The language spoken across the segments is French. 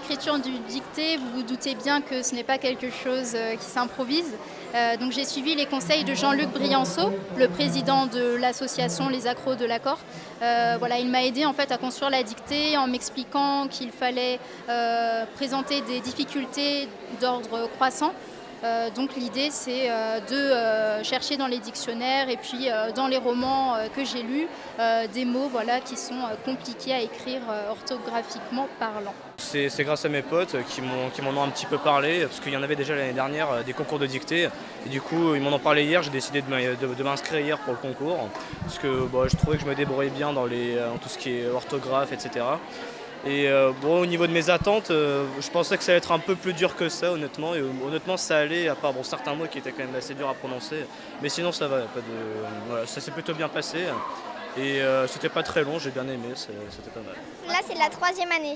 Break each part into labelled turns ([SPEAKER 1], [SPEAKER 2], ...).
[SPEAKER 1] l'écriture du dictée, vous vous doutez bien que ce n'est pas quelque chose qui s'improvise. Donc j'ai suivi les conseils de Jean-Luc Brianceau, le président de l'association Les Accros de l'accord. Voilà, il m'a aidé en fait à construire la dictée en m'expliquant qu'il fallait présenter des difficultés d'ordre croissant. Donc l'idée c'est de chercher dans les dictionnaires et puis dans les romans que j'ai lus des mots voilà, qui sont compliqués à écrire orthographiquement parlant.
[SPEAKER 2] C'est grâce à mes potes qui m'en ont un petit peu parlé, parce qu'il y en avait déjà l'année dernière des concours de dictée. Et du coup, ils m'en ont parlé hier, j'ai décidé de m'inscrire hier pour le concours, parce que je trouvais que je me débrouillais bien dans tout ce qui est orthographe, etc. Et au niveau de mes attentes, je pensais que ça allait être un peu plus dur que ça, honnêtement. Et honnêtement, ça allait, à part certains mots qui étaient quand même assez durs à prononcer. Mais sinon, ça va, voilà, ça s'est plutôt bien passé. Et c'était pas très long, j'ai bien aimé, c'était pas mal.
[SPEAKER 3] Là, c'est la 3e année.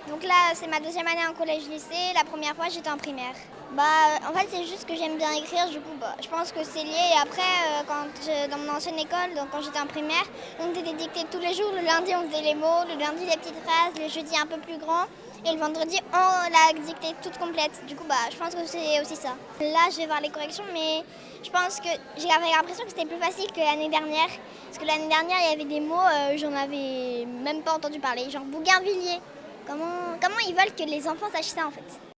[SPEAKER 3] Donc là, c'est ma 2e année en collège-lycée. La première fois, j'étais en primaire. En fait, c'est juste que j'aime bien écrire. Du coup, je pense que c'est lié. Et après, dans mon ancienne école, donc quand j'étais en primaire, on faisait des dictées tous les jours. Le lundi, on faisait les mots. Le lundi, les petites phrases. Le jeudi, un peu plus grand. Et le vendredi, on la dictée toute complète. Du coup, je pense que c'est aussi ça. Là, je vais voir les corrections, mais je pense que j'avais l'impression que c'était plus facile que l'année dernière. Parce que l'année dernière, il y avait des mots, j'en avais même pas entendu parler. Genre bougainvillier. Comment ils veulent que les enfants sachent ça, en fait?